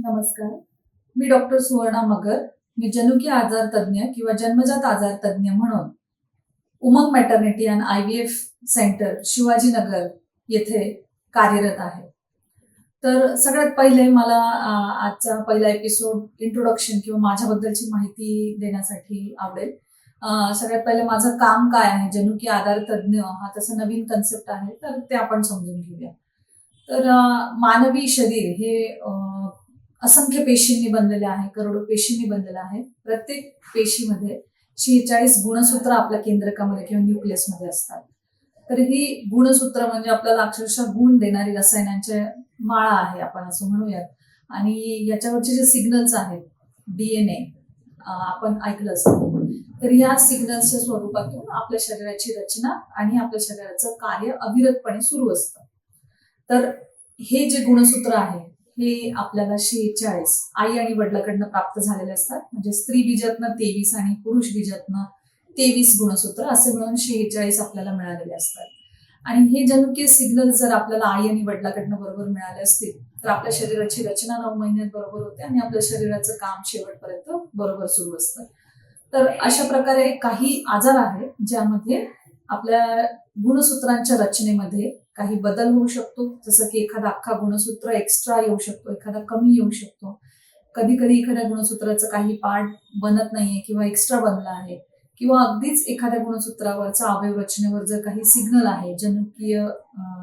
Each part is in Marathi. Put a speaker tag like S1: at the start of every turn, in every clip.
S1: नमस्कार. मी डॉक्टर सुवर्णा मगर. मी जनुकीय आजार तज्ञ किंवा जन्मजात आजार तज्ञ म्हणून Umang maternity and IVF centre Shivajinagar येथे कार्यरत आहे. तर सगळ्यात पहिले मला आजचा पहिला एपिसोड इंट्रोडक्शन किंवा माझ्याबद्दलची माहिती देण्यासाठी आवडेल. सगळ्यात पहिले माझं काम काय आहे, जनुकीय आधार तज्ञ हा तसा नवीन कन्सेप्ट आहे, तर ते आपण समजून घेऊया. तर मानवी शरीर हे असंख्य पेशींनी बनलेले आहे, करोडो पेशींनी बनलेलं आहे. प्रत्येक पेशीमध्ये 46 गुणसूत्र आपल्या केंद्रकामध्ये किंवा न्यूक्लियसमध्ये असतात. तर ही गुणसूत्र म्हणजे आपल्याला अक्षरशः गुण देणारी रसायनांच्या माळा आहे, आपण असं म्हणूयात. आणि याच्यावरचे जे सिग्नल्स आहेत, DNA आपण ऐकलं असेल, तर या सिग्नल्सच्या स्वरूपातून आपल्या शरीराची रचना आणि आपल्या शरीराचं कार्य अविरतपणे सुरू असतं. तर हे जे गुणसूत्र आहे हे आपल्याला 46 आई आणि वडिलांकडनं प्राप्त झालेले असतात. म्हणजे स्त्री बीजातनं 23 आणि पुरुष बीजातनं 23 गुणसूत्र असे मिळून 46 आपल्याला मिळालेले असतात. आणि हे जनुकीय सिग्नल जर आपल्याला आई आणि वडिलांकडनं बरोबर मिळाले असतील तर आपल्या शरीराची रचना 9 महिन्यात बरोबर होते आणि आपल्या शरीराचं काम शेवटपर्यंत बरोबर सुरू असतं. तर अशा प्रकारे काही आजार आहेत ज्यामध्ये आपल्या गुणसूत्रांच्या रचनेमध्ये काही बदल होऊ शकतो. जसं की एखादा अख्खा गुणसूत्र एक्स्ट्रा येऊ शकतो, एखादा कमी येऊ शकतो. कधी कधी एखाद्या गुणसूत्राचं काही पार्ट बनत नाहीये किंवा एक्स्ट्रा बनला आहे, किंवा अगदीच एखाद्या गुणसूत्रावरचा अवयव रचनेवर जर काही सिग्नल आहे, जनुकीय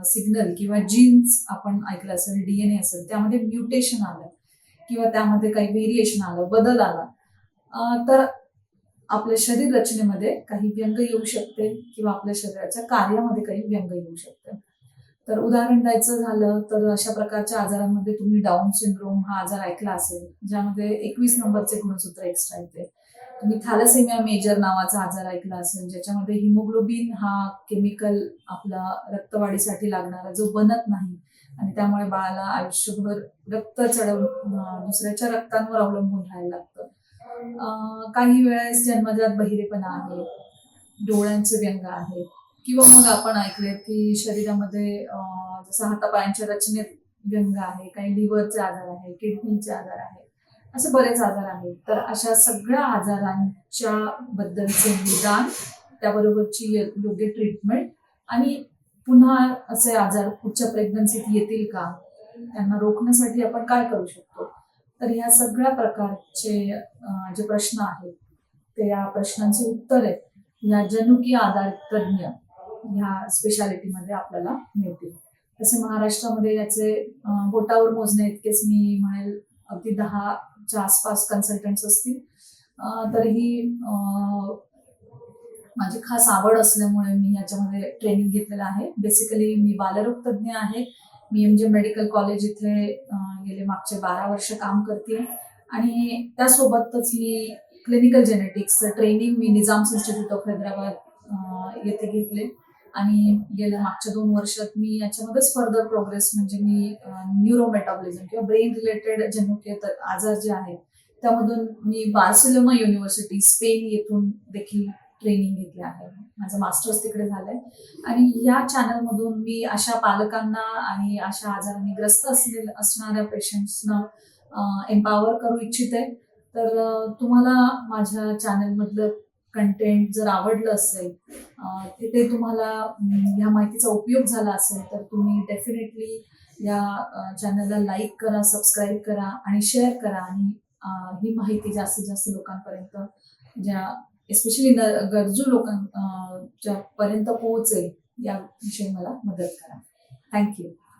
S1: सिग्नल किंवा जीन्स आपण ऐकलं असेल, DNA असेल, त्यामध्ये म्युटेशन आलं किंवा त्यामध्ये काही व्हेरिएशन आलं, बदल आला, तर आपल्या शरीर रचनेमध्ये काही व्यंग येऊ शकते किंवा आपल्या शरीराच्या कार्यामध्ये काही व्यंग येऊ शकते. तर उदाहरण द्यायचं झालं तर अशा प्रकारच्या आजारांमध्ये तुम्ही डाऊन सिंड्रोम हा आजार ऐकला असेल, ज्यामध्ये 21 नंबरचे गुणसूत्र एक्स्ट्रा येते. तुम्ही थॅलेसेमिया मेजर नावाचा आजार ऐकला असेल, ज्याच्यामध्ये हिमोग्लोबिन हा केमिकल आपला रक्तवाढीसाठी लागणारा जो बनत नाही आणि त्यामुळे बाळाला आयुष्यभर रक्त चढवून दुसऱ्याच्या रक्तांवर अवलंबून राहायला लागतं. काही वेळेस जन्मजात बहिरेपणा आहे, डोळ्यांचे व्यंग आहे, किंवा मग आपण ऐकले की शरीरामध्ये जसं हातापायांच्या रचनेत व्यंग आहे, काही लिव्हरचे आजार आहे, किडनीचे आजार आहे, असे बरेच आजार आहेत. तर अशा सगळ्या आजारांच्या बद्दलचे निदान, त्याबरोबरची योग्य ट्रीटमेंट आणि पुन्हा असे आजार पुढच्या प्रेग्नन्सीत येतील का, त्यांना रोखण्यासाठी आपण काय करू शकतो. तर ह्या सगळ्या प्रकारचे जे प्रश्न आहेत ते या प्रश्नांची उत्तरे या जनुकीय आधार तज्ञ ह्या स्पेशालिटीमध्ये आपल्याला मिळतील. तसे महाराष्ट्रामध्ये याचे बोटावर मोजणे इतकेच मी म्हणेल अगदी 10च्या आसपास कन्सल्टंट्स असतील. तरीही माझी खास आवड असल्यामुळे मी याच्यामध्ये ट्रेनिंग घेतलेलं आहे. बेसिकली मी बालरोग तज्ञ आहे. मी MG मेडिकल कॉलेज इथे गेले मागचे 12 वर्ष काम करते आणि त्यासोबतच मी क्लिनिकल जेनेटिक्सचं ट्रेनिंग मी निजाम्स इन्स्टिट्यूट ऑफ हैदराबाद येथे घेतले आणि गेल्या मागच्या 2 वर्षात मी याच्यामध्येच फर्दर प्रोग्रेस म्हणजे मी न्यूरोमेटाबॉलिझम किंवा ब्रेन रिलेटेड जनुकीय आजार जे आहेत त्यामधून मी बार्सिलोना युनिव्हर्सिटी स्पेन येथून देखील ट्रेनिंग घेतले आहे. माझं मास्टर्स तिकडे झालंय आणि या चॅनलमधून मी अशा पालकांना आणि अशा आजारांनी ग्रस्त असणाऱ्या पेशंट्सना एम्पॉवर करू इच्छिते. तर तुम्हाला माझ्या चॅनलमधलं कंटेंट जर आवडलं असेल, ते तुम्हाला या माहितीचा उपयोग झाला असेल, तर तुम्ही डेफिनेटली या चॅनलला लाईक करा, सबस्क्राईब करा आणि शेअर करा आणि ही माहिती जास्तीत जास्त लोकांपर्यंत, ज्या एस्पेशली गरजू लोकांच्या पर्यंत पोहोचेल याविषयी मला मदत करा. थँक्यू.